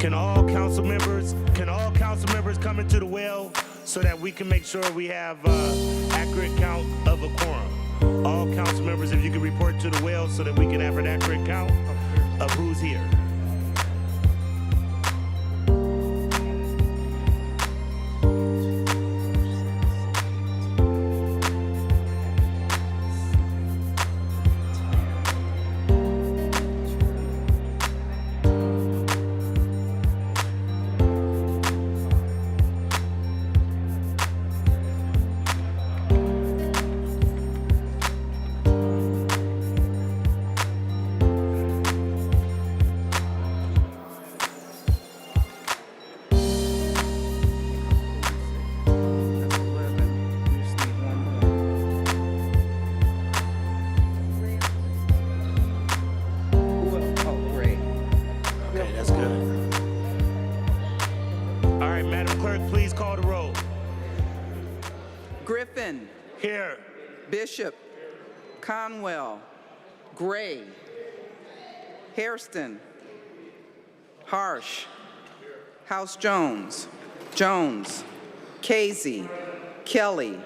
Can all council members come into the well so that we can make sure we have accurate count of a quorum? All council members, if you can report to the well so that we can have an accurate count of who's here. Griffin. Here. Bishop. Conwell. Gray. Hairston. Harsh. House Jones. Jones. Casey. Kelle.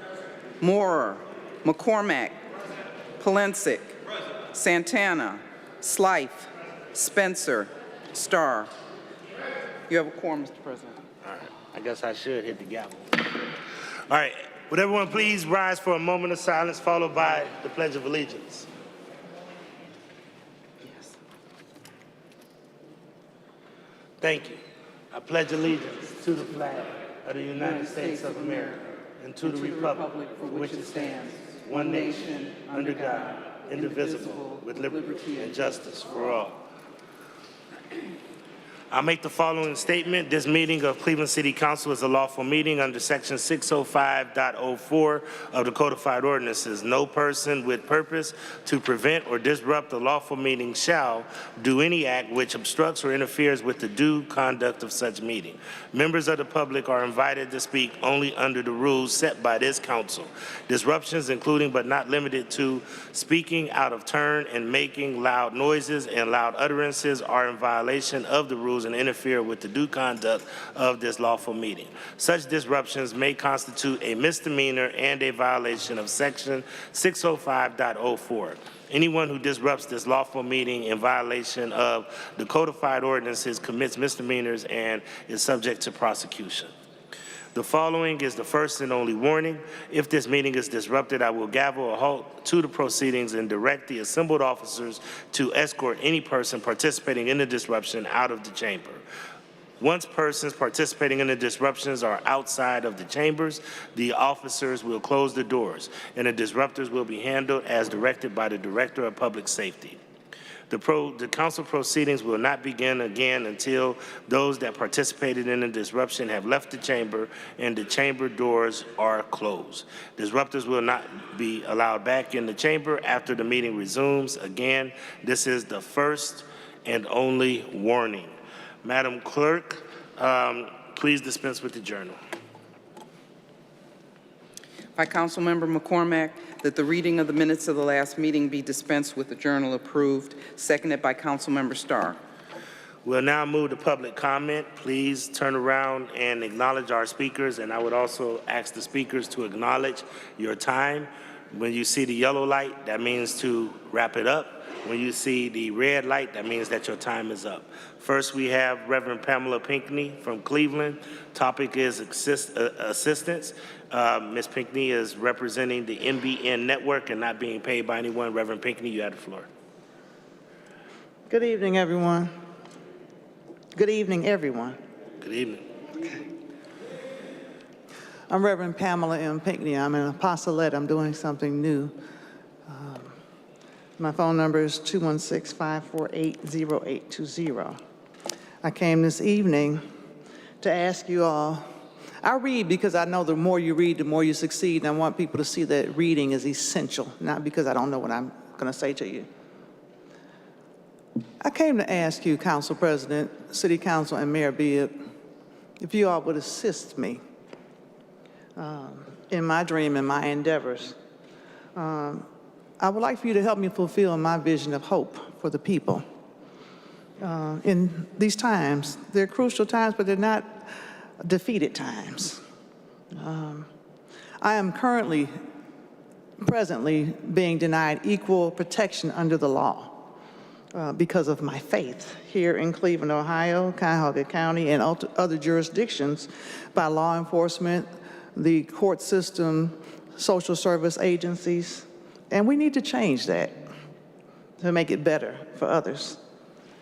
Moorer. McCormack. Polensik. Santana. Slife. Spencer. Starr. You have a quorum, Mr. President. All right. I guess I should hit the gavel. All right. Would everyone please rise for a moment of silence, followed by the Pledge of Allegiance? Yes. Thank you. I pledge allegiance to the flag of the United States of America and to the republic for which it stands, one nation, under God, indivisible, with liberty and justice for all. I make the following statement. This meeting of Cleveland City Council is a lawful meeting under Section 605.04 of the Codified Ordinances. No person with purpose to prevent or disrupt the lawful meeting shall do any act which obstructs or interferes with the due conduct of such meeting. Members of the public are invited to speak only under the rules set by this council. Disruptions, including but not limited to speaking out of turn and making loud noises and loud utterances, are in violation of the rules and interfere with the due conduct of this lawful meeting. Such disruptions may constitute a misdemeanor and a violation of Section 605.04. Anyone who disrupts this lawful meeting in violation of the codified ordinances commits misdemeanors and is subject to prosecution. The following is the first and only warning. If this meeting is disrupted, I will gavel a halt to the proceedings and direct the assembled officers to escort any person participating in the disruption out of the chamber. Once persons participating in the disruptions are outside of the chambers, the officers will close the doors, and the disruptors will be handled as directed by the Director of Public Safety. The council proceedings will not begin again until those that participated in the disruption have left the chamber and the chamber doors are closed. Disruptors will not be allowed back in the chamber after the meeting resumes. Again, this is the first and only warning. Madam Clerk, please dispense with the journal. By Councilmember McCormack, that the reading of the minutes of the last meeting be dispensed with, the journal approved. Seconded by Councilmember Starr. We'll now move to public comment. Please turn around and acknowledge our speakers, and I would also ask the speakers to acknowledge your time. When you see the yellow light, that means to wrap it up. When you see the red light, that means that your time is up. First, we have Reverend Pamela Pinckney from Cleveland. Topic is assistance. Ms. Pinckney is representing the NBN network and not being paid by anyone. Reverend Pinckney, you have the floor. Good evening, everyone. Good evening, everyone. Good evening. I'm Reverend Pamela M. Pinckney. I'm an apostolate. I'm doing something new. My phone number is 216-548-0820. I came this evening to ask you all, I read because I know the more you read, the more you succeed, and I want people to see that reading is essential, not because I don't know what I'm going to say to you. I came to ask you, Council President, City Council, and Mayor Bibb, if you all would assist me in my dream and my endeavors. I would like for you to help me fulfill my vision of hope for the people. in these times. They're crucial times, but they're not defeated times. I am presently being denied equal protection under the law because of my faith here in Cleveland, Ohio, Cuyahoga County, and other jurisdictions by law enforcement, the court system, social service agencies, and we need to change that to make it better for others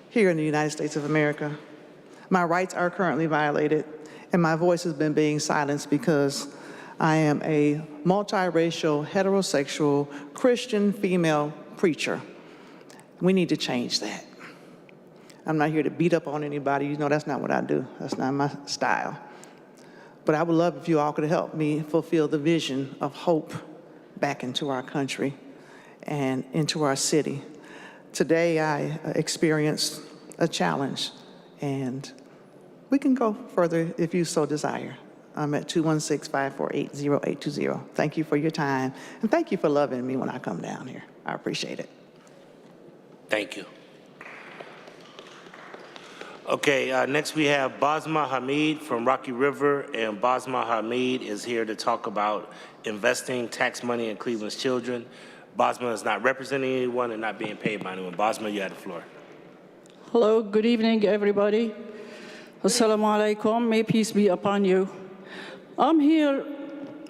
here in the United States of America. My rights are currently violated, and my voice has been being silenced because I am a multiracial, heterosexual, Christian female preacher. We need to change that. I'm not here to beat up on anybody. You know, that's not what I do. That's not my style. But I would love if you all could help me fulfill the vision of hope back into our country and into our city. Today, I experienced a challenge, and we can go further if you so desire. I'm at 216-548-0820. Thank you for your time, and thank you for loving me when I come down here. I appreciate it. Thank you. Okay, next we have Basma Hamid from Rocky River, and Basma Hamid is here to talk about investing tax money in Cleveland's children. Basma is not representing anyone and not being paid by anyone. Basma, you have the floor. Hello, good evening, everybody. Assalamu alaikum, may peace be upon you. I'm here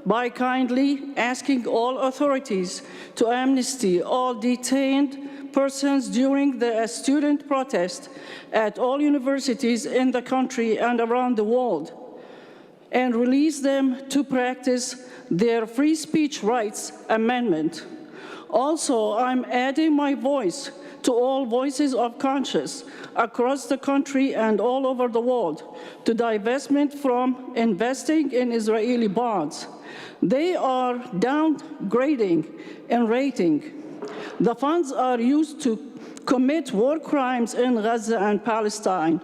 by kindly asking all authorities to amnesty all detained persons during the student protest at all universities in the country and around the world, and release them to practice their free speech rights amendment. Also, I'm adding my voice to all voices of conscience across the country and all over the world to divestment from investing in Israeli bonds. They are downgrading in rating. The funds are used to commit war crimes in Gaza and Palestine.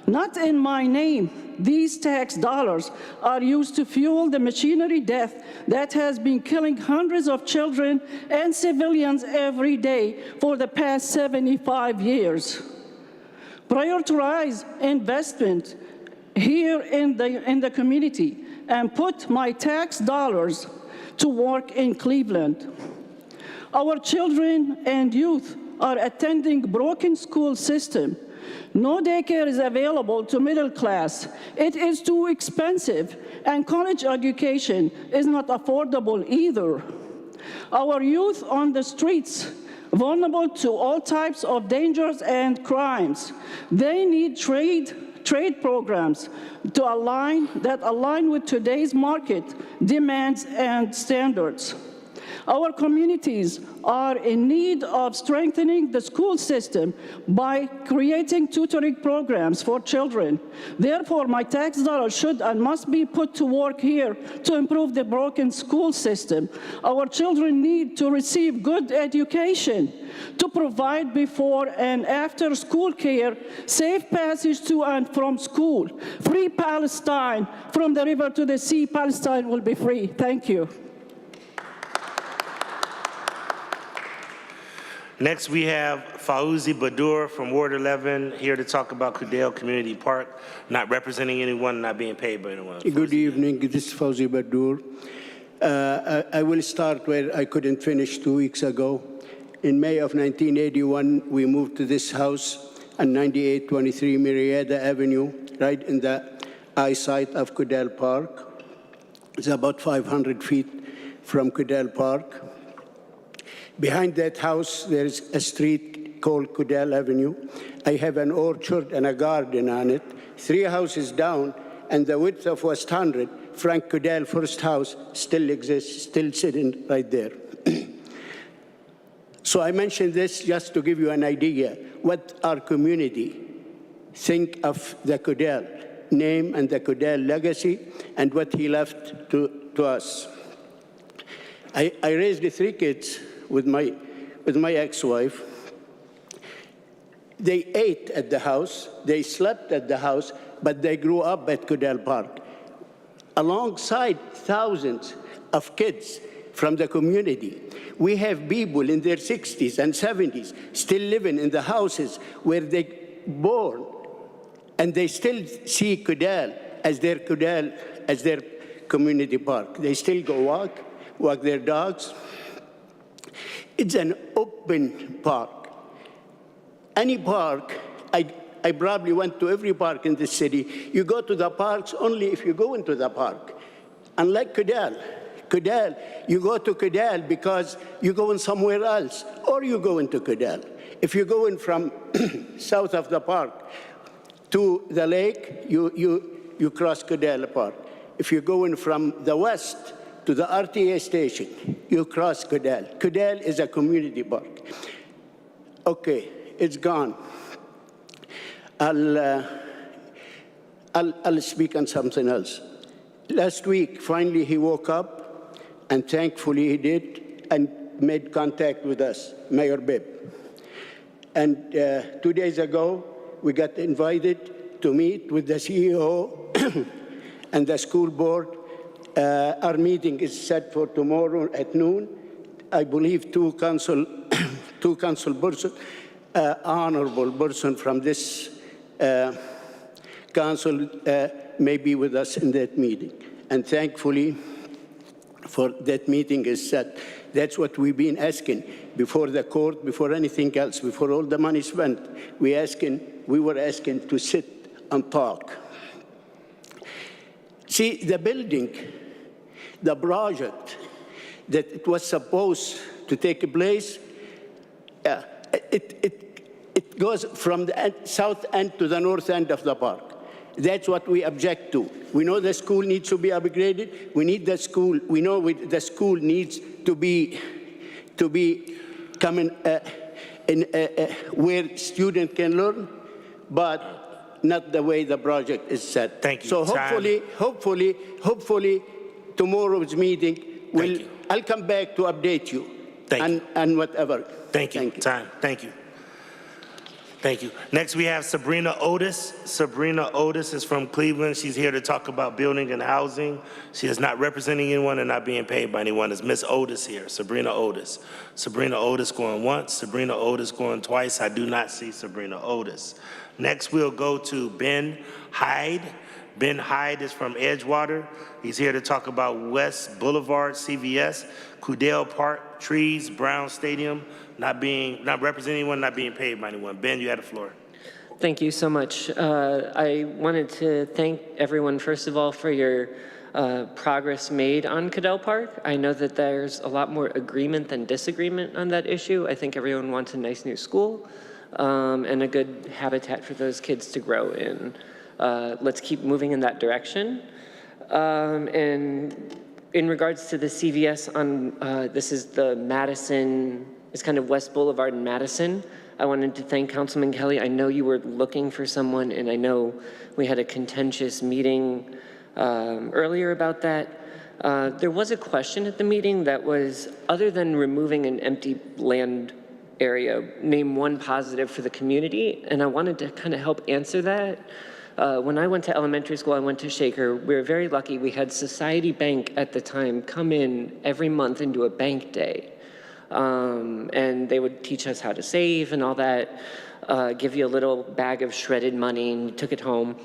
Not in my name, these tax dollars are used to fuel the machinery death that has been killing hundreds of children and civilians every day for the past 75 years. Prioritize investment here in the community and put my tax dollars to work in Cleveland. Our children and youth are attending broken school system. No daycare is available to middle class. It is too expensive, and college education is not affordable either. Our youth on the streets, vulnerable to all types of dangers and crimes. They need trade programs that align with today's market demands and standards. Our communities are in need of strengthening the school system by creating tutoring programs for children. Therefore, my tax dollars should and must be put to work here to improve the broken school system. Our children need to receive good education, to provide before and after school care, safe passage to and from school. Free Palestine, from the river to the sea, Palestine will be free. Thank you. Next, we have Fauzi Badur from Ward 11 here to talk about Kelle Community Park, not representing anyone, not being paid by anyone. Good evening. This is Fauzi Badur. I will start where I couldn't finish 2 weeks ago. In May of 1981, we moved to this house on 9823 Marietta Avenue, right in the eyesight of Kelle Park. It's about 500 feet from Kelle Park. Behind that house, there's a street called Kelle Avenue. I have an orchard and a garden on it. 3 houses down, and the width of West 100, Frank Kelle first house, still exists, still sitting right there. So I mentioned this just to give you an idea what our community think of the Kelle name and the Kelle legacy and what he left to us. I raised 3 kids with my ex-wife. They ate at the house, they slept at the house, but they grew up at Kelle Park. Alongside thousands of kids from the community, we have people in their 60s and 70s still living in the houses where they born, and they still see Kelle as their community park. They still go walk their dogs. It's an open park. Any park, I probably went to every park in the city. You go to the parks only if you go into the park. Unlike Kelle, you go to Kelle because you're going somewhere else, or you go into Kelle. If you're going from south of the park to the lake, you cross Kelle Park. If you're going from the west to the RTA station, you cross Kelle. Kelle is a community park. Okay, it's gone. I'll speak on something else. Last week, finally, he woke up, and thankfully he did, and made contact with us, Mayor Bibb. And 2 days ago, we got invited to meet with the CEO and the school board. Our meeting is set for tomorrow at noon. I believe two council persons, honorable person from this council may be with us in that meeting. And thankfully, for that meeting is set. That's what we've been asking before the court, before anything else, before all the money spent. We were asking to sit and talk. See, the building, the project that it was supposed to take place, it goes from the south end to the north end of the park. That's what we object to. We know the school needs to be upgraded. We need the school. We know the school needs to be coming where students can learn, but not the way the project is set. Thank you. So hopefully, tomorrow's meeting will. I'll come back to update you. And whatever. Thank you. Time. Thank you. Thank you. Next, we have Sabrina Otis. Sabrina Otis is from Cleveland. She's here to talk about building and housing. She is not representing anyone and not being paid by anyone. It's Miss Otis here, Sabrina Otis. Sabrina Otis going once, Sabrina Otis going twice. I do not see Sabrina Otis. Next, we'll go to Ben Hyde. Ben Hyde is from Edgewater. He's here to talk about West Boulevard, CVS, Kudell Park, trees, Brown Stadium, not representing anyone, not being paid by anyone. Ben, you have the floor. Thank you so much. I wanted to thank everyone, first of all, for your progress made on Kudell Park. I know that there's a lot more agreement than disagreement on that issue. I think everyone wants a nice new school and a good habitat for those kids to grow in. Let's keep moving in that direction. And in regards to the CVS on, this is the Madison, it's kind of West Boulevard and Madison. I wanted to thank Councilman Kelle. I know you were looking for someone, and I know we had a contentious meeting earlier about that. There was a question at the meeting that was, other than removing an empty land area, name one positive for the community, and I wanted to kind of help answer that. When I went to elementary school, I went to Shaker. We were very lucky. We had Society Bank at the time come in every month and do a bank day. And they would teach us how to save and all that, give you a little bag of shredded money and you took it home.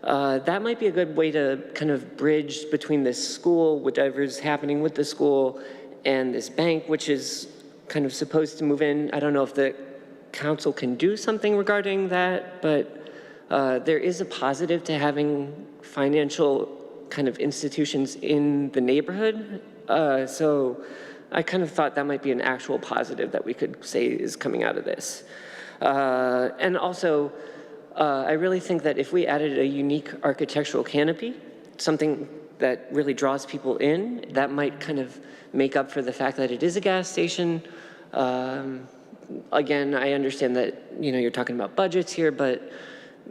That might be a good way to kind of bridge between this school, whatever's happening with the school, and this bank, which is kind of supposed to move in. I don't know if the council can do something regarding that, but there is a positive to having financial kind of institutions in the neighborhood. So I kind of thought that might be an actual positive that we could say is coming out of this. And also, I really think that if we added a unique architectural canopy, something that really draws people in, that might kind of make up for the fact that it is a gas station. Again, I understand that, you know, you're talking about budgets here, but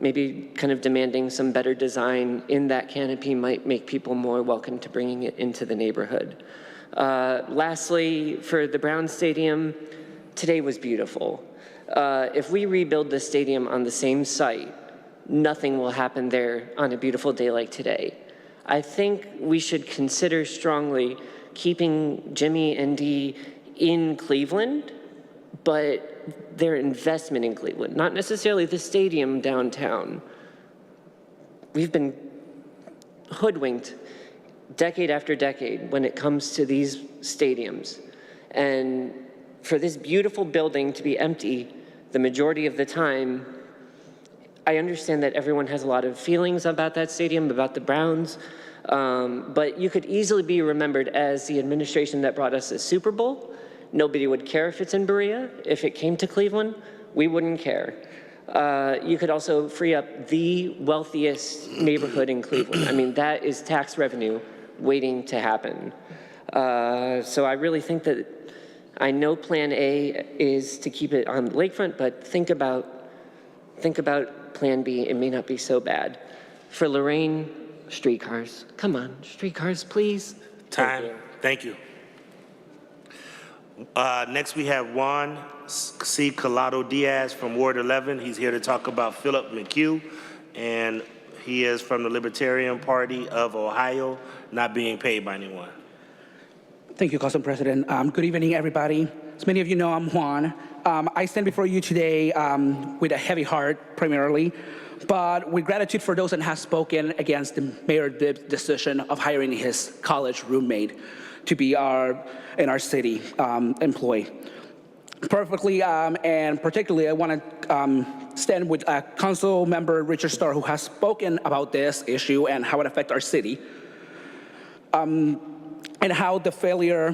maybe kind of demanding some better design in that canopy might make people more welcome to bringing it into the neighborhood. Lastly, for the Brown Stadium, today was beautiful. If we rebuild the stadium on the same site, nothing will happen there on a beautiful day like today. I think we should consider strongly keeping Jimmy and Dee in Cleveland, but their investment in Cleveland, not necessarily the stadium downtown. We've been hoodwinked decade after decade when it comes to these stadiums. And for this beautiful building to be empty the majority of the time, I understand that everyone has a lot of feelings about that stadium, about the Browns, but you could easily be remembered as the administration that brought us a Super Bowl. Nobody would care if it's in Berea. If it came to Cleveland, we wouldn't care. You could also free up the wealthiest neighborhood in Cleveland. I mean, that is tax revenue waiting to happen. So I really think that, I know Plan A is to keep it on the lakefront, but think about Plan B. It may not be so bad. For Lorraine, streetcars. Come on, streetcars, please. Time. Thank you. Next, we have Juan C Diaz from Ward 11. He's here to talk about Philip McHugh, and he is from the Libertarian Party of Ohio, not being paid by anyone. Thank you, Council President. Good evening, everybody. As many of you know, I'm Juan. I stand before you today with a heavy heart, primarily, but with gratitude for those that have spoken against the Mayor Bibb's decision of hiring his college roommate to be in our city employee. Perfectly, and particularly, I want to stand with Council Member Richard Starr, who has spoken about this issue and how it affects our city. And how the failure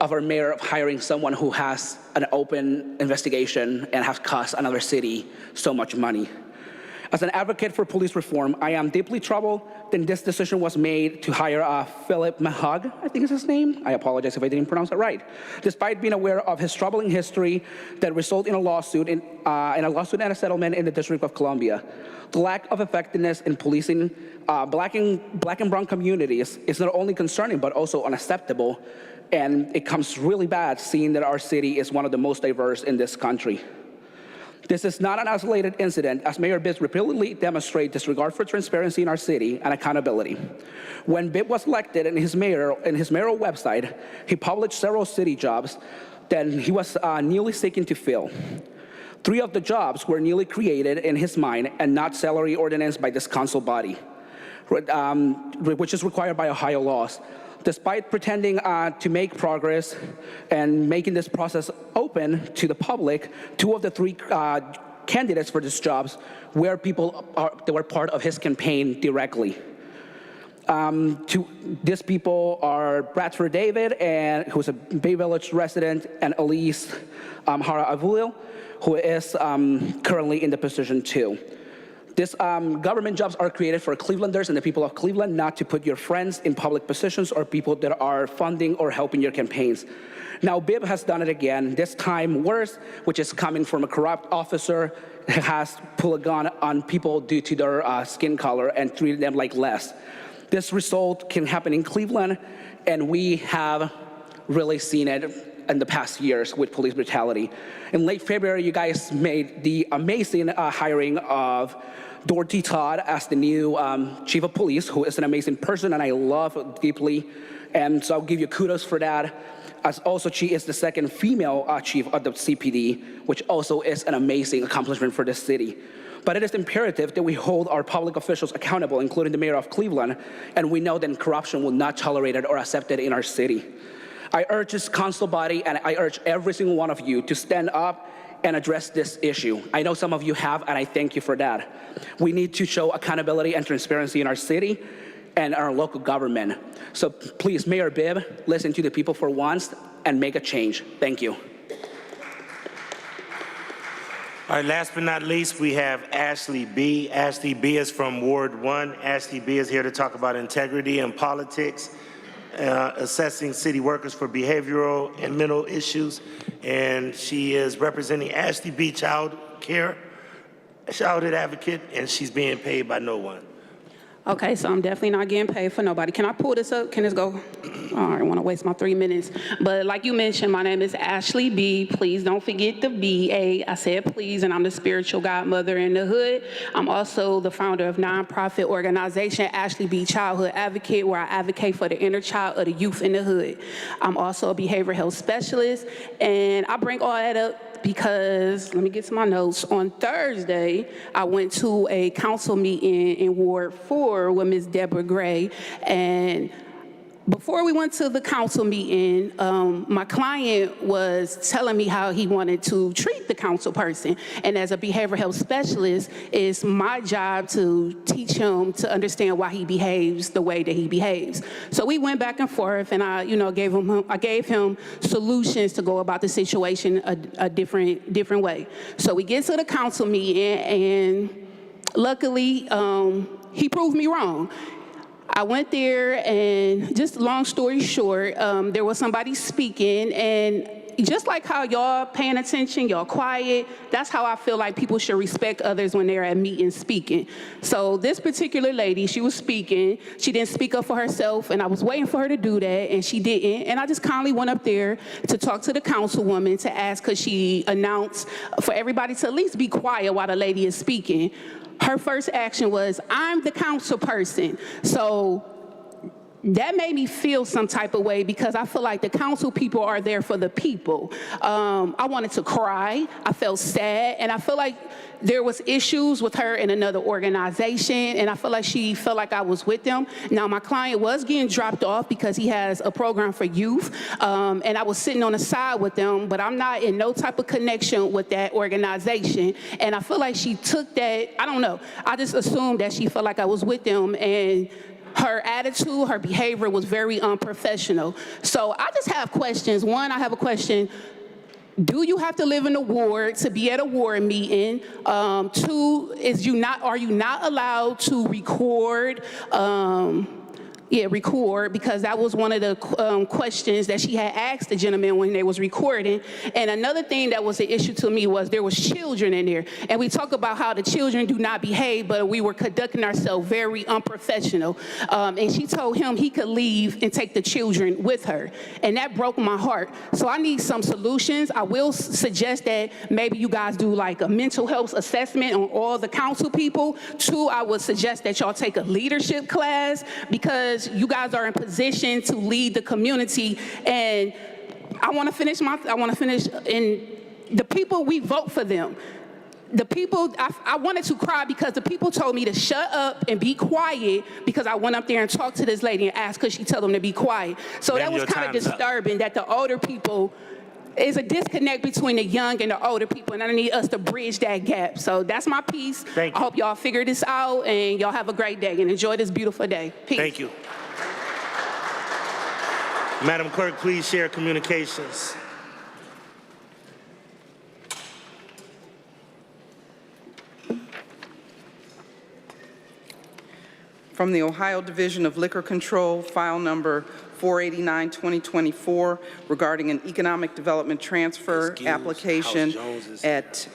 of our mayor of hiring someone who has an open investigation and has cost another city so much money. As an advocate for police reform, I am deeply troubled that this decision was made to hire Philip McHugh, I think is his name. I apologize if I didn't pronounce it right. Despite being aware of his troubling history that resulted in a lawsuit and a settlement in the District of Columbia. The lack of effectiveness in policing black and brown communities is not only concerning, but also unacceptable. And it comes really bad seeing that our city is one of the most diverse in this country. This is not an isolated incident, as Mayor Bibb repeatedly demonstrates disregard for transparency in our city and accountability. When Bibb was elected in his mayoral website, he published several city jobs that he was newly seeking to fill. 3 of the jobs were newly created in his mind and not salary ordinance by this council body, which is required by Ohio laws. Despite pretending to make progress and making this process open to the public, 2 of the 3 candidates for these jobs were people that were part of his campaign directly. These people are Bradford David, who's a Bay Village resident, and Elise Hara Avulil, who is currently in the position too. These government jobs are created for Clevelanders and the people of Cleveland, not to put your friends in public positions or people that are funding or helping your campaigns. Now, Bibb has done it again, this time worse, which is coming from a corrupt officer who has pulled a gun on people due to their skin color and treated them like less. This result can happen in Cleveland, and we have really seen it in the past years with police brutality. In late February, you guys made the amazing hiring of Dorothy Todd as the new chief of police, who is an amazing person and I love deeply. And so I'll give you kudos for that. As also, she is the second female chief of the CPD, which also is an amazing accomplishment for this city. But it is imperative that we hold our public officials accountable, including the mayor of Cleveland, and we know that corruption will not tolerate it or accept it in our city. I urge this council body, and I urge every single one of you to stand up and address this issue. I know some of you have, and I thank you for that. We need to show accountability and transparency in our city and our local government. So please, Mayor Bibb, listen to the people for once and make a change. Thank you. All right, last but not least, we have Ashley B. Ashley B. is from Ward 1. Ashley B. is here to talk about integrity and politics, assessing city workers for behavioral and mental issues. And she is representing Ashley B. Child Care, childhood advocate, and she's being paid by no one. Okay, so I'm definitely not getting paid for nobody. Can I pull this up? Can this go? I don't want to waste my 3 minutes. But like you mentioned, my name is Ashley B. Please don't forget the B.A. I said please, and I'm the spiritual godmother in the hood. I'm also the founder of nonprofit organization Ashley B. Childhood Advocate, where I advocate for the inner child of the youth in the hood. I'm also a behavioral health specialist, and I bring all that up because, let me get to my notes, on Thursday, I went to a council meeting in Ward 4 with Ms. Deborah Gray, and before we went to the council meeting, my client was telling me how he wanted to treat the council person. And as a behavioral health specialist, it's my job to teach him to understand why he behaves the way that he behaves. So we went back and forth, and I gave him solutions to go about the situation a different way. So we get to the council meeting, and luckily, he proved me wrong. I went there, and just long story short, there was somebody speaking, and just like how y'all paying attention, y'all quiet, that's how I feel like people should respect others when they're at meetings speaking. So this particular lady, she was speaking, she didn't speak up for herself, and I was waiting for her to do that, and she didn't, and I just kindly went up there to talk to the councilwoman to ask, could she announce for everybody to at least be quiet while the lady is speaking. Her first action was, I'm the council person. So that made me feel some type of way because I feel like the council people are there for the people. I wanted to cry. I felt sad. And I feel like there was issues with her in another organization. And I feel like she felt like I was with them. Now, my client was getting dropped off because he has a program for youth. And I was sitting on the side with them, but I'm not in no type of connection with that organization. And I feel like she took that, I don't know. I just assumed that she felt like I was with them, and her attitude, her behavior was very unprofessional. So I just have questions. One, I have a question. Do you have to live in a ward to be at a ward meeting? Two, are you not allowed to record? Record, because that was one of the questions that she had asked the gentleman when they was recording. And another thing that was an issue to me was there was children in there. And we talk about how the children do not behave, but we were conducting ourselves very unprofessional. And she told him he could leave and take the children with her. And that broke my heart. So I need some solutions. I will suggest that maybe you guys do like a mental health assessment on all the council people. Two, I would suggest that y'all take a leadership class, because you guys are in position to lead the community. And I want to finish in the people, we vote for them. The people, I wanted to cry because the people told me to shut up and be quiet because I went up there and talked to this lady and asked could she tell them to be quiet. So that was kind of disturbing that the older people, is a disconnect between the young and the older people, and I need us to bridge that gap. So that's my piece. Thank you. I hope y'all figure this out, and y'all have a great day and enjoy this beautiful day. Peace. Thank you. Madam Clerk, please share communications. From the Ohio Division of Liquor Control, file number 489-2024, regarding an economic development transfer application at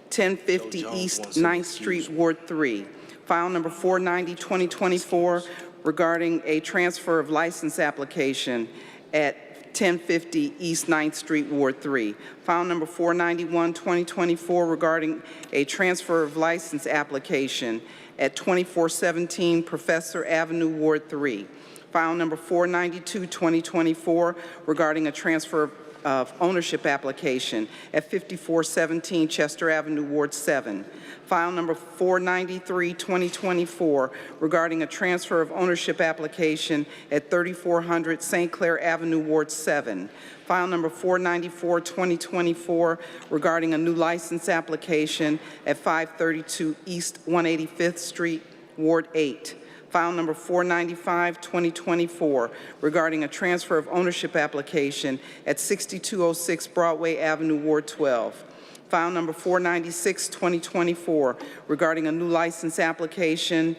1050 East 9th Street, Ward 3. File number 490-2024, regarding a transfer of license application at 1050 East 9th Street, Ward 3. File number 491-2024, regarding a transfer of license application at 2417 Professor Avenue, Ward 3. File number 492-2024, regarding a transfer of ownership application at 5417 Chester Avenue, Ward 7. File number 493-2024, regarding a transfer of ownership application at 3400 St. Clair Avenue, Ward 7. File number 494-2024, regarding a new license application at 532 East 185th Street, Ward 8. File number 495-2024, regarding a transfer of ownership application at 6206 Broadway Avenue, Ward 12. File number 496-2024, regarding a new license application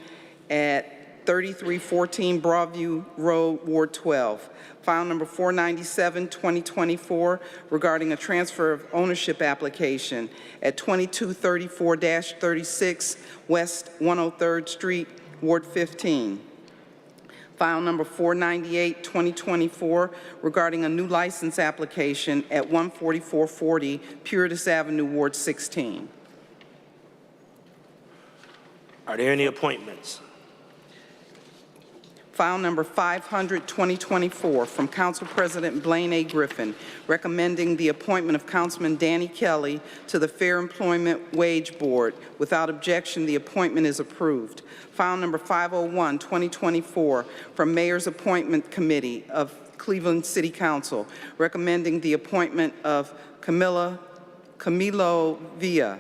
at 3314 Broadview Road, Ward 12. File number 497-2024, regarding a transfer of ownership application at 2234-36 West 103rd Street, Ward 15. File number 498-2024, regarding a new license application at 14440 Puritas Avenue, Ward 16. Are there any appointments? File number 500, 2024, from Council President Blaine A. Griffin, recommending the appointment of Councilman Danny Kelle to the Fair Employment Wage Board. Without objection, the appointment is approved. File number 501, 2024, from Mayor's Appointment Committee of Cleveland City Council, recommending the appointment of Camilo Villa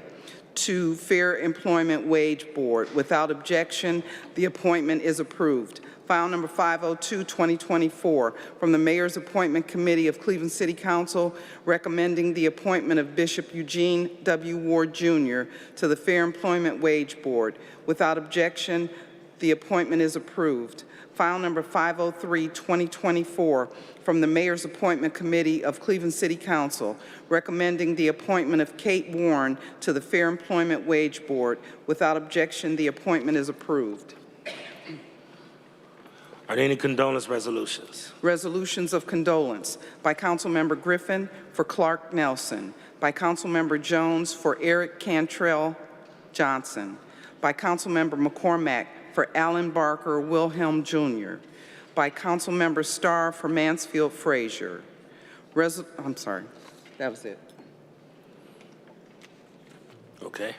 to Fair Employment Wage Board. Without objection, the appointment is approved. File number 502, 2024, from the Mayor's Appointment Committee of Cleveland City Council, recommending the appointment of Bishop Eugene W. Ward, Jr. to the Fair Employment Wage Board. Without objection, the appointment is approved. File number 503, 2024, from the Mayor's Appointment Committee of Cleveland City Council, recommending the appointment of Kate Warren to the Fair Employment Wage Board. Without objection, the appointment is approved. Are there any condolence resolutions? Resolutions of condolence by Councilmember Griffin for Clark Nelson, by Councilmember Jones for Eric Cantrell Johnson, by Councilmember McCormack for Alan Barker Wilhelm Jr., by Councilmember Starr for Mansfield Frazier. I'm sorry, that was it. Okay.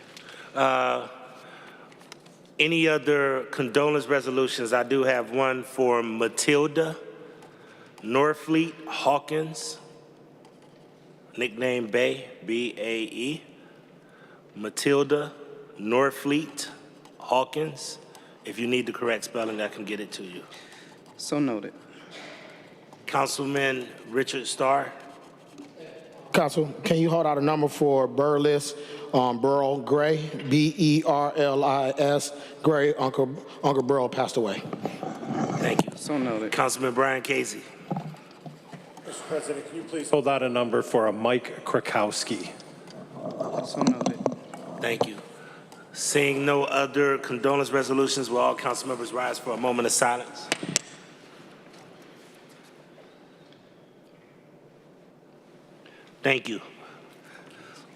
Any other condolence resolutions? I do have one for Matilda Norfleet Hawkins, nickname Bay, B-A-E. Matilda Norfleet Hawkins. If you need the correct spelling, I can get it to you. So noted. Councilman Richard Starr. Council, can you hold out a number for Burles Burl Gray, B-E-R-L-I-S Gray? Uncle Burl passed away. Thank you. So noted. Councilman Brian Casey. Mr. President, can you please hold out a number for a Mike Krakowski? So noted. Thank you. Seeing no other condolence resolutions, will all council members rise for a moment of silence? Thank you.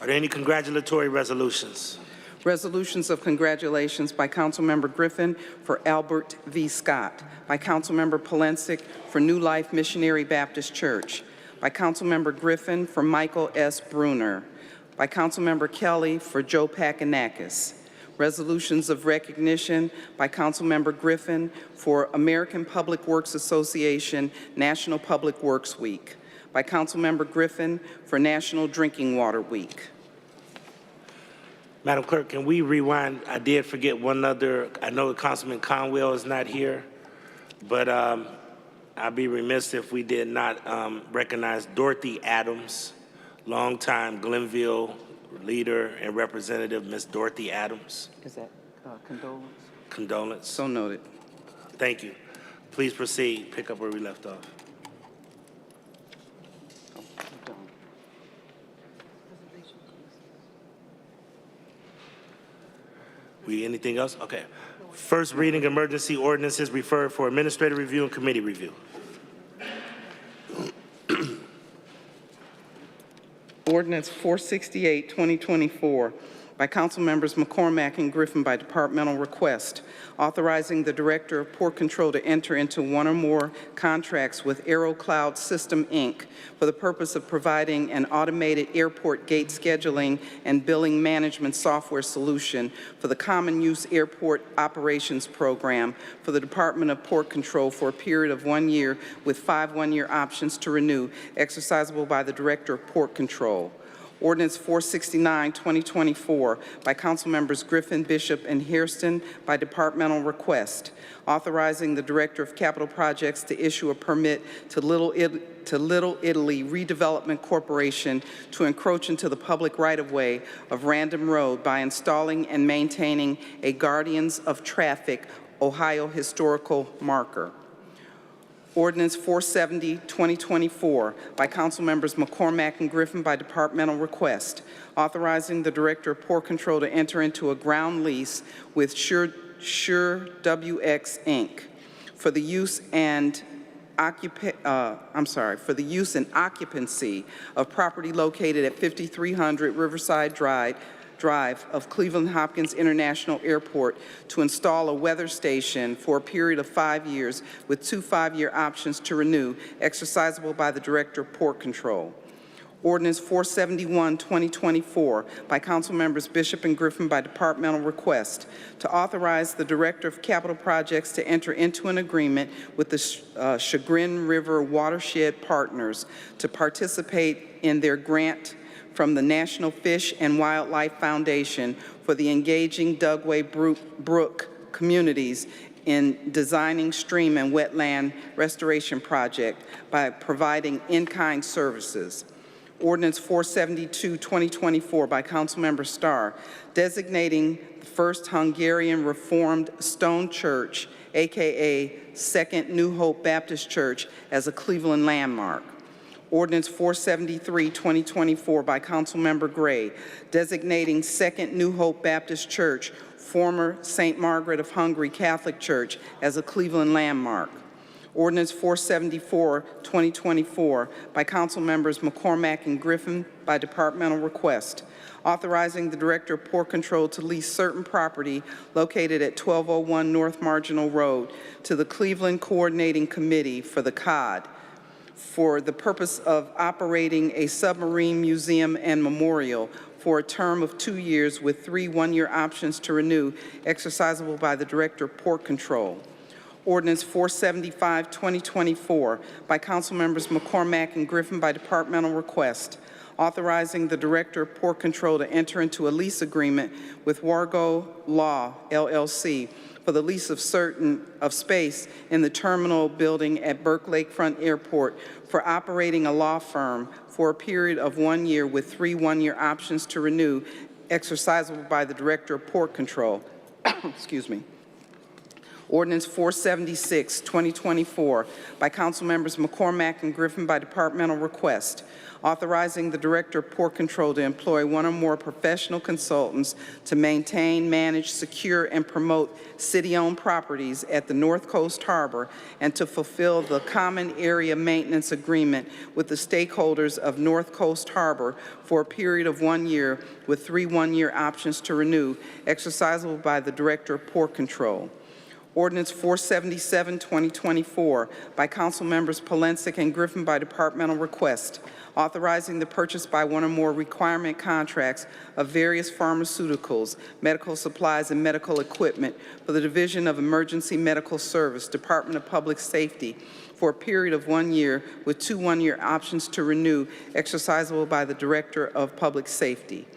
Are there any congratulatory resolutions? Resolutions of congratulations by Councilmember Griffin for Albert V. Scott, by Councilmember Polensek for New Life Missionary Baptist Church, by Councilmember Griffin for Michael S. Bruner, by Councilmember Kelle for Joe Pakinakis. Resolutions of recognition by Councilmember Griffin for American Public Works Association National Public Works Week, by Councilmember Griffin for National Drinking Water Week. Madam Clerk, can we rewind? I did forget one other. I know Councilman Conwell is not here, but I'd be remiss if we did not recognize Dorothy Adams, longtime Glenville leader and representative, Ms. Dorothy Adams. Is that condolence? Condolence. So noted. Thank you. Please proceed. Pick up where we left off. Anything else? Okay. First reading emergency ordinances referred for administrative review and committee review. Ordinance 468, 2024, by Council Members McCormack and Griffin by departmental request, authorizing the Director of Port Control to enter into one or more contracts with Aero Cloud System, Inc. for the purpose of providing an automated airport gate scheduling and billing management software solution for the Common Use Airport Operations Program for the Department of Port Control for a period of 1 year with 5 one-year options to renew, exercisable by the Director of Port Control. Ordinance 469, 2024, by Council Members Griffin, Bishop, and Hairston by departmental request, authorizing the Director of Capital Projects to issue a permit to Little Italy Redevelopment Corporation to encroach into the public right-of-way of Random Road by installing and maintaining a Guardians of Traffic Ohio historical marker. Ordinance 470, 2024, by Council Members McCormack and Griffin by departmental request, authorizing the Director of Port Control to enter into a ground lease with Sure WX Inc. for the use and occupancy of property located at 5300 Riverside Drive, Drive of Cleveland Hopkins International Airport to install a weather station for a period of 5 years with 2 5-year options to renew, exercisable by the Director of Port Control. Ordinance 471, 2024, by Council Members Bishop and Griffin by departmental request, to authorize the Director of Capital Projects to enter into an agreement with the Chagrin River Watershed Partners to participate in their grant from the National Fish and Wildlife Foundation for the Engaging Dugway Brook Communities in designing stream and wetland restoration project by providing in-kind services. Ordinance 472, 2024, by Councilmember Starr, designating the First Hungarian Reformed Stone Church, a.k.a. Second New Hope Baptist Church, as a Cleveland landmark. Ordinance 473, 2024, by Councilmember Gray, designating Second New Hope Baptist Church, former St. Margaret of Hungary Catholic Church, as a Cleveland landmark. Ordinance 474, 2024, by Council Members McCormack and Griffin by departmental request, authorizing the Director of Port Control to lease certain property located at 1201 North Marginal Road to the Cleveland Coordinating Committee for the COD for the purpose of operating a submarine museum and memorial for a term of 2 years with 3 one-year options to renew, exercisable by the Director of Port Control. Ordinance 475, 2024, by Council Members McCormack and Griffin by departmental request, authorizing the Director of Port Control to enter into a lease agreement with Wargo Law, LLC, for the lease of space in the terminal building at Burke Lakefront Airport for operating a law firm for a period of 1 year with 3 one-year options to renew, exercisable by the Director of Port Control. Excuse me. Ordinance 476, 2024, by Council Members McCormack and Griffin by departmental request, authorizing the Director of Port Control to employ 1 or more professional consultants to maintain, manage, secure, and promote city-owned properties at the North Coast Harbor and to fulfill the common area maintenance agreement with the stakeholders of North Coast Harbor for a period of 1 year with 3 one-year options to renew, exercisable by the Director of Port Control. Ordinance 477, 2024, by Council Members Polensek and Griffin by departmental request, authorizing the purchase by 1 or more requirement contracts of various pharmaceuticals, medical supplies, and medical equipment for the Division of Emergency Medical Service, Department of Public Safety, for a period of 1 year with 2 one-year options to renew, exercisable by the Director of Public Safety.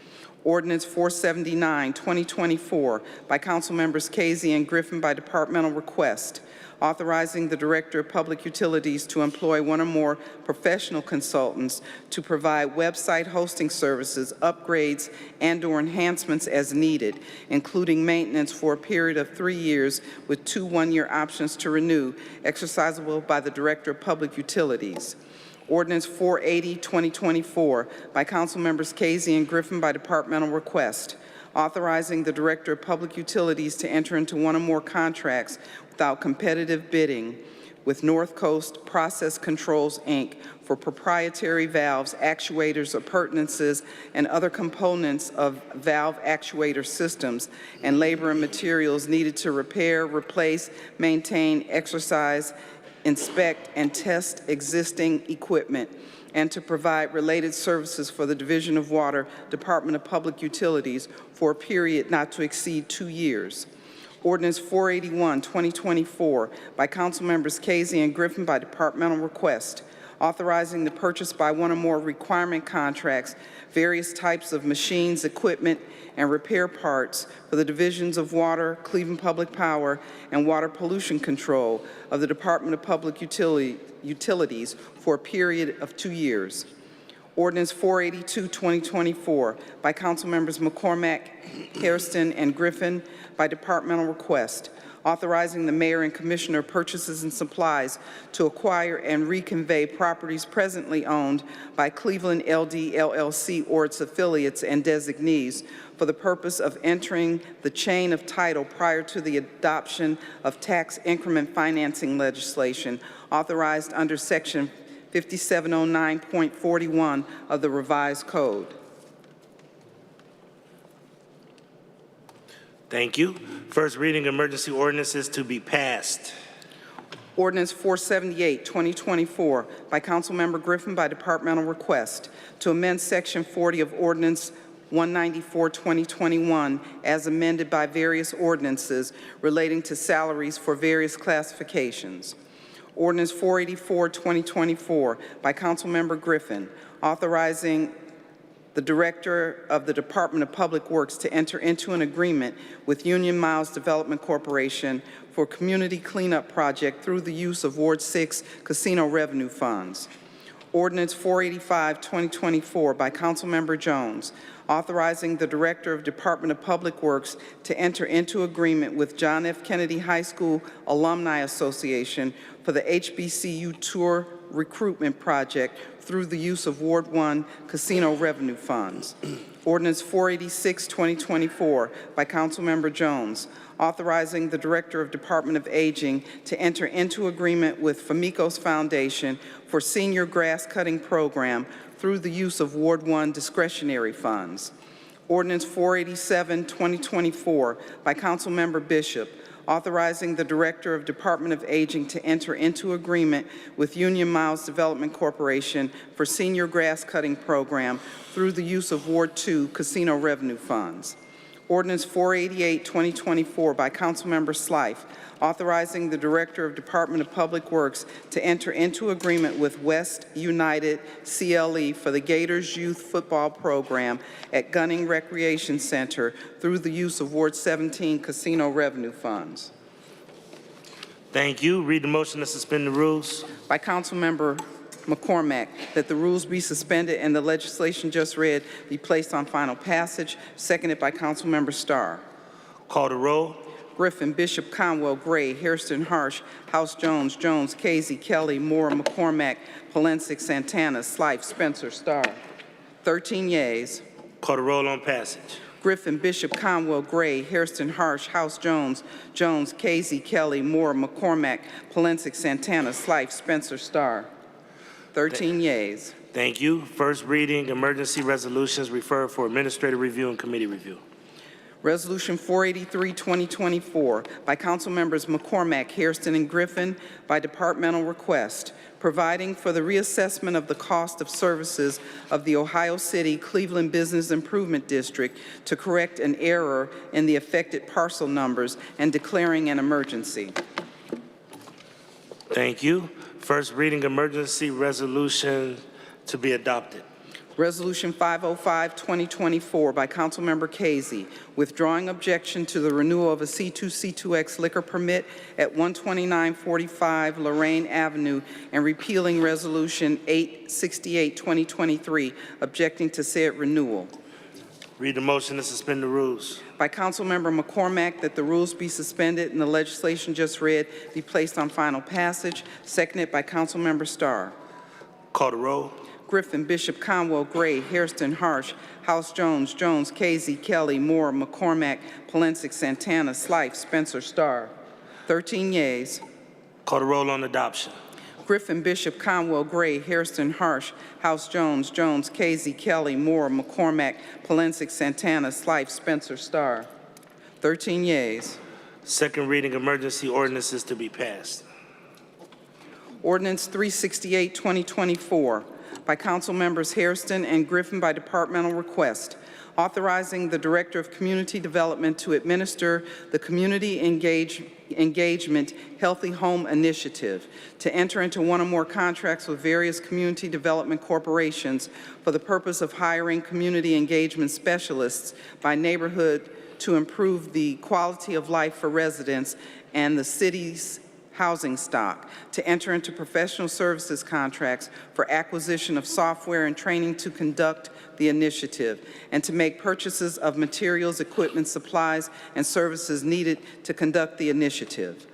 Ordinance 479, 2024, by Council Members Casey and Griffin by departmental request, authorizing the Director of Public Utilities to employ 1 or more professional consultants to provide website hosting services, upgrades, and/or enhancements as needed, including maintenance for a period of 3 years with 2 one-year options to renew, exercisable by the Director of Public Utilities. Ordinance 480, 2024, by Council Members Casey and Griffin by departmental request, authorizing the Director of Public Utilities to enter into 1 or more contracts without competitive bidding with North Coast Process Controls, Inc. for proprietary valves, actuators, appurtenances, and other components of valve actuator systems and labor and materials needed to repair, replace, maintain, exercise, inspect, and test existing equipment, and to provide related services for the Division of Water, Department of Public Utilities for a period not to exceed 2 years. Ordinance 481, 2024, by Council Members Casey and Griffin by departmental request, authorizing the purchase by 1 or more requirement contracts, various types of machines, equipment, and repair parts for the Divisions of Water, Cleveland Public Power, and Water Pollution Control of the Department of Public Utilities for a period of 2 years. Ordinance 482, 2024, by Council Members McCormack, Hairston, and Griffin by departmental request, authorizing the mayor and commissioner of purchases and supplies to acquire and reconvey properties presently owned by Cleveland LD LLC or its affiliates and designees for the purpose of entering the chain of title prior to the adoption of tax increment financing legislation authorized under Section 5709.41 of the revised code. Thank you. First reading emergency ordinances to be passed. Ordinance 478, 2024, by Councilmember Griffin by departmental request to amend Section 40 of Ordinance 194, 2021, as amended by various ordinances relating to salaries for various classifications. Ordinance 484, 2024, by Councilmember Griffin, authorizing the Director of the Department of Public Works to enter into an agreement with Union Miles Development Corporation for community cleanup project through the use of Ward 6 casino revenue funds. Ordinance 485, 2024, by Councilmember Jones, authorizing the Director of Department of Public Works to enter into agreement with John F. Kennedy High School Alumni Association for the HBCU Tour Recruitment Project through the use of Ward 1 casino revenue funds. Ordinance 486, 2024, by Councilmember Jones, authorizing the Director of Department of Aging to enter into agreement with Famicos Foundation for senior grass cutting program through the use of Ward 1 discretionary funds. Ordinance 487, 2024, by Councilmember Bishop, authorizing the Director of Department of Aging to enter into agreement with Union Miles Development Corporation for senior grass cutting program through the use of Ward 2 casino revenue funds. Ordinance 488, 2024, by Councilmember Slife, authorizing the Director of Department of Public Works to enter into agreement with West United CLE for the Gators Youth Football Program at Gunning Recreation Center through the use of Ward 17 casino revenue funds. Thank you. Read the motion to suspend the rules. By Councilmember McCormack, that the rules be suspended and the legislation just read be placed on final passage, seconded by Councilmember Starr. Call the roll. Griffin, Bishop, Conwell, Gray, Hairston, Harsh, House Jones, Jones, Casey, Kelle, Moore, McCormack, Polensek, Santana, Slife, Spencer, Starr. 13 yeas. Call the roll on passage. Griffin, Bishop, Conwell, Gray, Hairston, Harsh, House Jones, Jones, Casey, Kelle, Moore, McCormack, Polensek, Santana, Slife, Spencer, Starr. 13 yeas. Thank you. First reading emergency resolutions referred for administrative review and committee review. Resolution 483, 2024, by Councilmembers McCormack, Hairston, and Griffin, by departmental request, providing for the reassessment of the cost of services of the Ohio City Cleveland Business Improvement District to correct an error in the affected parcel numbers and declaring an emergency. Thank you. First reading emergency resolution to be adopted. Resolution 505, 2024, by Councilmember Casey, withdrawing objection to the renewal of a C2C2X liquor permit at 12945 Lorraine Avenue and repealing Resolution 868, 2023, objecting to said renewal. Read the motion to suspend the rules. By Councilmember McCormack, that the rules be suspended and the legislation just read be placed on final passage, seconded by Councilmember Starr. Call the roll. Griffin, Bishop, Conwell, Gray, Hairston, Harsh, House Jones, Jones, Casey, Kelle, Moore, McCormack, Polensek, Santana, Slife, Spencer, Starr. 13 yeas. Call the roll on adoption. Griffin, Bishop, Conwell, Gray, Hairston, Harsh, House Jones, Jones, Casey, Kelle, Moore, McCormack, Polensek, Santana, Slife, Spencer, Starr. 13 yeas. Second reading emergency ordinances to be passed. Ordinance 368, 2024, by Council Members Hairston and Griffin by departmental request, authorizing the Director of Community Development to administer the Community Engagement Healthy Home Initiative, to enter into one or more contracts with various community development corporations for the purpose of hiring community engagement specialists by neighborhood to improve the quality of life for residents and the city's housing stock, to enter into professional services contracts for acquisition of software and training to conduct the initiative, and to make purchases of materials, equipment, supplies, and services needed to conduct the initiative.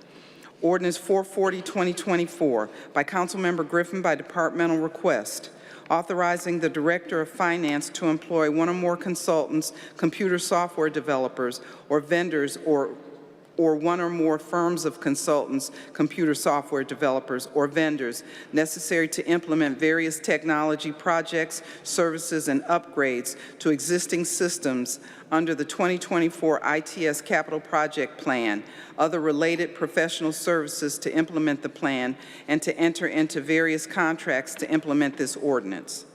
Ordinance 440, 2024, by Councilmember Griffin by departmental request, authorizing the Director of Finance to employ one or more consultants, computer software developers, or vendors or or one or more firms of consultants, computer software developers, or vendors necessary to implement various technology projects, services, and upgrades to existing systems under the 2024 ITS Capital Project Plan, other related professional services to implement the plan, and to enter into various contracts to implement this ordinance.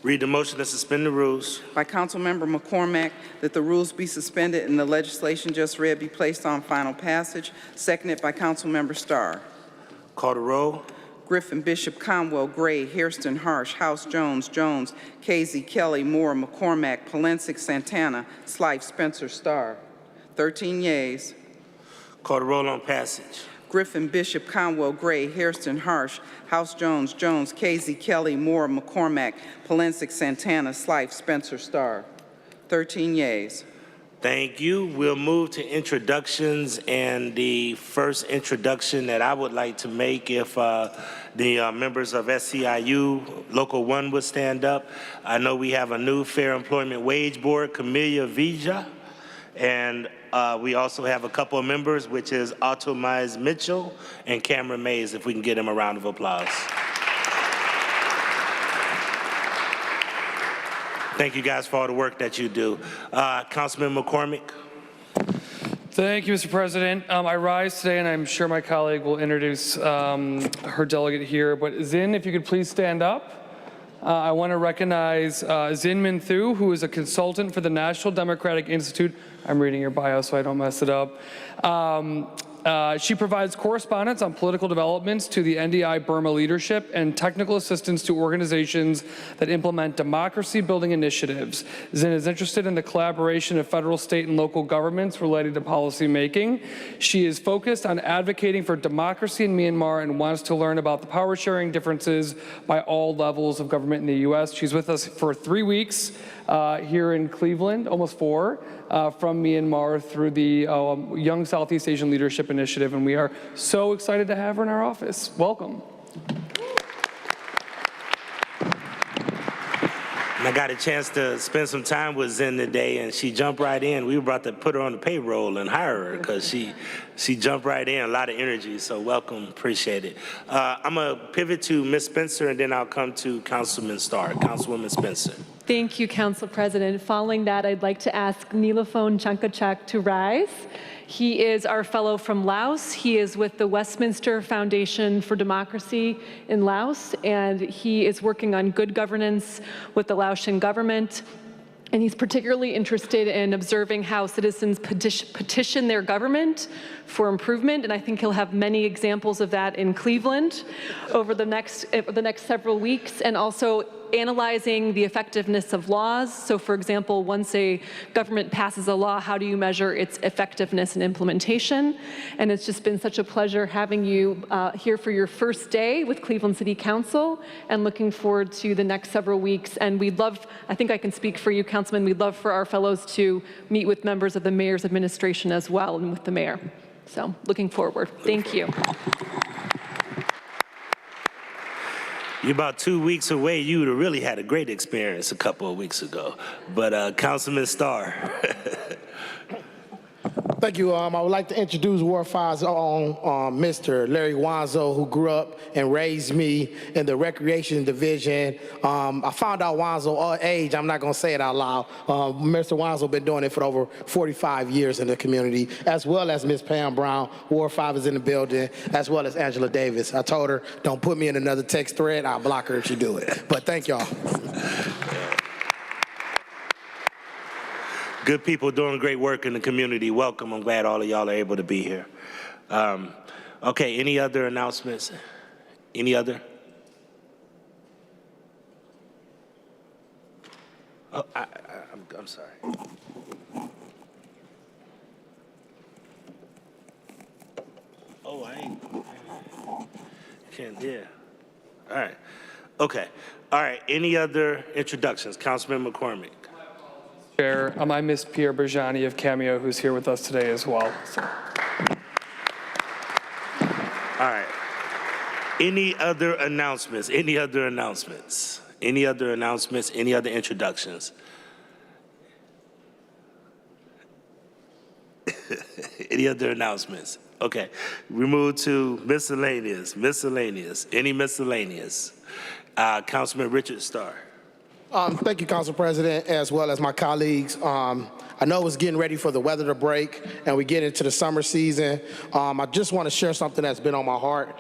Read the motion to suspend the rules. By Councilmember McCormack, that the rules be suspended and the legislation just read be placed on final passage. Seconded by Councilmember Starr. Call the roll. Griffin, Bishop, Conwell, Gray, Hairston, Harsh, House, Jones, Casey, Kelle, Moore, McCormack, Polensek, Santana, Slife, Spencer, Starr. 13 yeas. Call the roll on passage. Griffin, Bishop, Conwell, Gray, Hairston, Harsh, House, Jones, Casey, Kelle, Moore, McCormack, Polensek, Santana, Slife, Spencer, Starr. 13 yeas. Thank you. We'll move to introductions, and the first introduction that I would like to make, if the members of SCIU Local 1 would stand up. I know we have a new Fair Employment Wage Board, Camelia Vija, and we also have a couple of members, which is Automaiz Mitchell and Cameron Mays, if we can get them a round of applause. Thank you guys for all the work that you do. Councilman McCormick. Thank you, Mr. President. I rise today, and I'm sure my colleague will introduce her delegate here, but Zin, if you could please stand up. I want to recognize Zin Min Thu, who is a consultant for the National Democratic Institute. I'm reading your bio so I don't mess it up. She provides correspondence on political developments to the NDI Burma leadership and technical assistance to organizations that implement democracy-building initiatives. Zin is interested in the collaboration of federal, state, and local governments related to policy making. She is focused on advocating for democracy in Myanmar and wants to learn about the power-sharing differences by all levels of government in the U.S. She's with us for 3 weeks here in Cleveland, almost 4, from Myanmar through the Young Southeast Asian Leadership Initiative, and we are so excited to have her in our office. Welcome. And I got a chance to spend some time with Zin today, and she jumped right in. We were about to put her on the payroll and hire her because she jumped right in, a lot of energy, so welcome, appreciate it. I'm going to pivot to Ms. Spencer, and then I'll come to Councilman Starr. Councilwoman Spencer. Thank you, Council President. Following that, I'd like to ask Nilophone Chankachak to rise. He is our fellow from Laos. He is with the Westminster Foundation for Democracy in Laos, and he is working on good governance with the Laotian government. And he's particularly interested in observing how citizens petition their government for improvement, and I think he'll have many examples of that in Cleveland over the next several weeks, and also analyzing the effectiveness of laws. So for example, once a government passes a law, how do you measure its effectiveness and implementation? And it's just been such a pleasure having you here for your first day with Cleveland City Council, and looking forward to the next several weeks. And we'd love, I think I can speak for you, Councilman, we'd love for our fellows to meet with members of the mayor's administration as well, and with the mayor. So looking forward. Thank you. You're about 2 weeks away. You would have really had a great experience a couple of weeks ago. But Councilman Starr. Thank you. I would like to introduce Ward 5's own Mr. Larry Wanzo, who grew up and raised me in the recreation division. I found out Wanzo's age. I'm not going to say it out loud. Mr. Wanzo been doing it for over 45 years in the community, as well as Ms. Pam Brown. Ward 5 is in the building, as well as Angela Davis. I told her, don't put me in another text thread. I'll block her if she do it. But thank y'all. Good people doing great work in the community. Welcome. I'm glad all of y'all are able to be here. Okay, any other announcements? Any other? Oh, I'm sorry. Oh, can't hear. All right. Okay. All right. Any other introductions? Councilman McCormick. Chair, I miss Pierre Berjani of Cameo, who's here with us today as well. So. All right. Any other announcements? Any other announcements? Any other announcements? Any other introductions? Any other announcements? Okay, we move to miscellaneous. Miscellaneous. Any miscellaneous? Councilman Richard Starr. Thank you, Council President, as well as my colleagues. I know it's getting ready for the weather to break and we get into the summer season. I just want to share something that's been on my heart.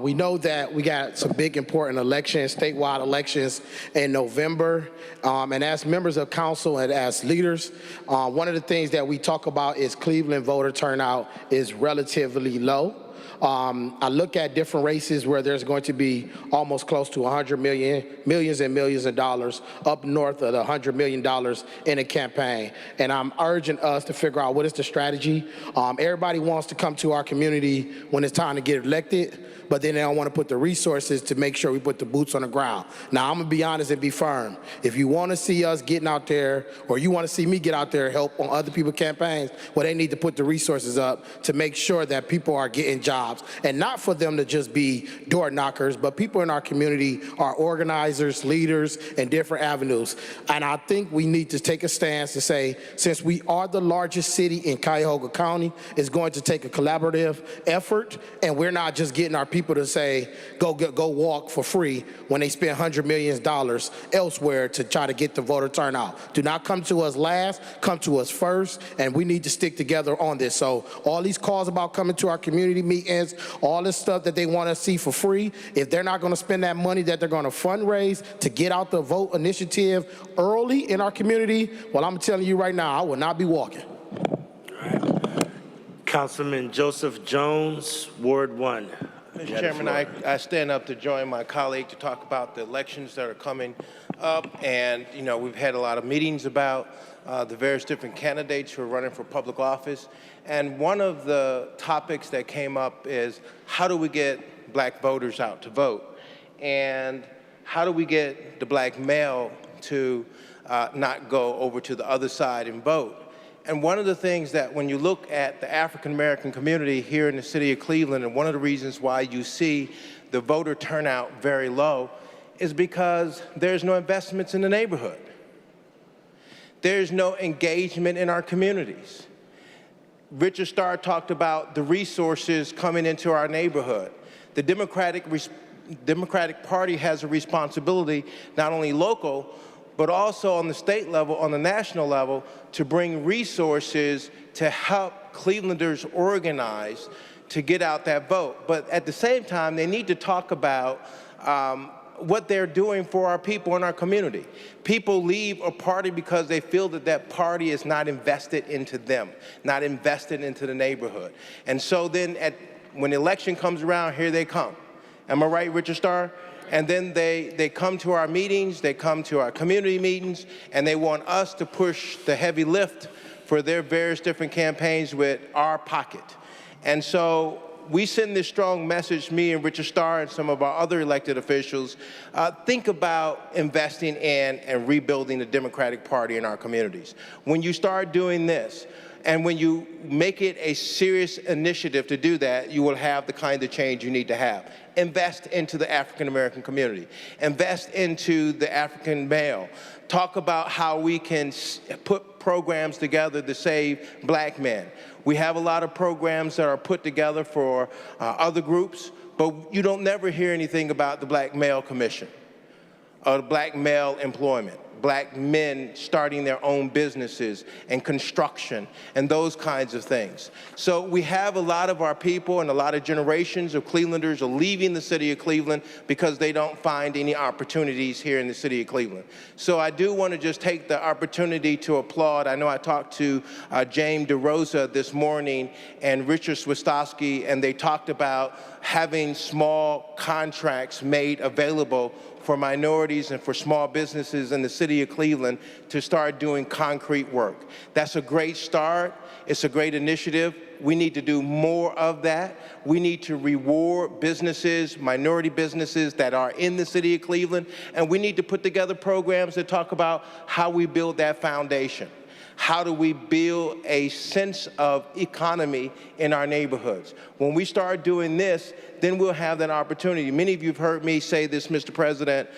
We know that we got some big important elections, statewide elections in November. And as members of council and as leaders, one of the things that we talk about is Cleveland voter turnout is relatively low. I look at different races where there's going to be almost close to millions and millions of dollars, up north of $100 million in a campaign. And I'm urging us to figure out what is the strategy. Everybody wants to come to our community when it's time to get elected, but then they don't want to put the resources to make sure we put the boots on the ground. Now, I'm going to be honest and be firm. If you want to see us getting out there, or you want to see me get out there and help on other people's campaigns, well, they need to put the resources up to make sure that people are getting jobs. And not for them to just be door knockers, but people in our community are organizers, leaders, in different avenues. And I think we need to take a stance to say, since we are the largest city in Cuyahoga County, it's going to take a collaborative effort, and we're not just getting our people to say, go walk for free when they spend $100 million elsewhere to try to get the voter turnout. Do not come to us last, come to us first, and we need to stick together on this. So all these calls about coming to our community meetings, all this stuff that they want to see for free, if they're not going to spend that money that they're going to fundraise to get out the vote initiative early in our community, well, I'm telling you right now, I will not be walking. All right. Councilman Joseph Jones, Ward 1. Mr. Chairman, I stand up to join my colleague to talk about the elections that are coming up. And, you know, we've had a lot of meetings about the various different candidates who are running for public office. And one of the topics that came up is, how do we get black voters out to vote? And how do we get the black male to not go over to the other side and vote? And one of the things that when you look at the African-American community here in the city of Cleveland, and one of the reasons why you see the voter turnout very low is because there's no investments in the neighborhood. There's no engagement in our communities. Richard Starr talked about the resources coming into our neighborhood. The Democratic Party has a responsibility, not only local, but also on the state level, on the national level, to bring resources to help Clevelanders organize to get out that vote. But at the same time, they need to talk about what they're doing for our people in our community. People leave a party because they feel that that party is not invested into them, not invested into the neighborhood. And so then when the election comes around, here they come. Am I right, Richard Starr? And then they come to our meetings, they come to our community meetings, and they want us to push the heavy lift for their various different campaigns with our pocket. And so we send this strong message, me and Richard Starr and some of our other elected officials, think about investing in and rebuilding the Democratic Party in our communities. When you start doing this, and when you make it a serious initiative to do that, you will have the kind of change you need to have. Invest into the African-American community. Invest into the African male. Talk about how we can put programs together to save black men. We have a lot of programs that are put together for other groups, but you don't never hear anything about the Black Male Commission or the black male employment. Black men starting their own businesses and construction and those kinds of things. So we have a lot of our people and a lot of generations of Clevelanders are leaving the city of Cleveland because they don't find any opportunities here in the city of Cleveland. So I do want to just take the opportunity to applaud. I know I talked to James DeRosa this morning and Richard Swistowski, and they talked about having small contracts made available for minorities and for small businesses in the city of Cleveland to start doing concrete work. That's a great start. It's a great initiative. We need to do more of that. We need to reward businesses, minority businesses that are in the city of Cleveland, and we need to put together programs that talk about how we build that foundation. How do we build a sense of economy in our neighborhoods? When we start doing this, then we'll have that opportunity. Many of you have heard me say this, Mr. President,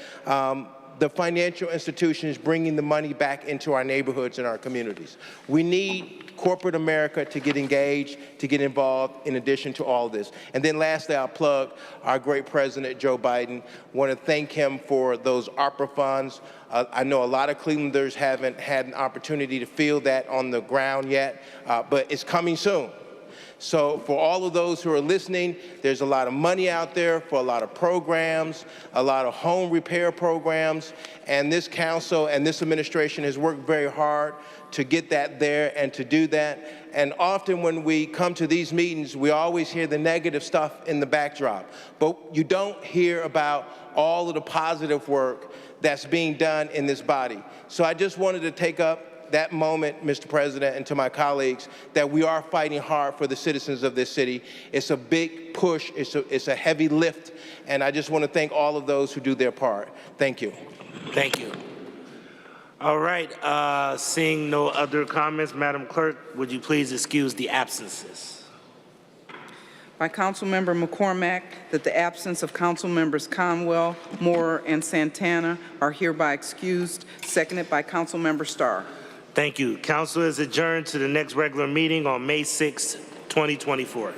the financial institutions bringing the money back into our neighborhoods and our communities. We need corporate America to get engaged, to get involved in addition to all this. And then lastly, I'll plug our great President, Joe Biden. Want to thank him for those ARPA funds. I know a lot of Clevelanders haven't had an opportunity to feel that on the ground yet, but it's coming soon. So for all of those who are listening, there's a lot of money out there for a lot of programs, a lot of home repair programs, and this council and this administration has worked very hard to get that there and to do that. And often when we come to these meetings, we always hear the negative stuff in the backdrop, but you don't hear about all of the positive work that's being done in this body. So I just wanted to take up that moment, Mr. President, and to my colleagues, that we are fighting hard for the citizens of this city. It's a big push, it's a heavy lift, and I just want to thank all of those who do their part. Thank you. Thank you. All right, seeing no other comments, Madam Clerk, would you please excuse the absences? By Councilmember McCormack, that the absence of Councilmembers Conwell, Moore, and Santana are hereby excused. Seconded by Councilmember Starr. Thank you. Council is adjourned to the next regular meeting on May 6, 2024.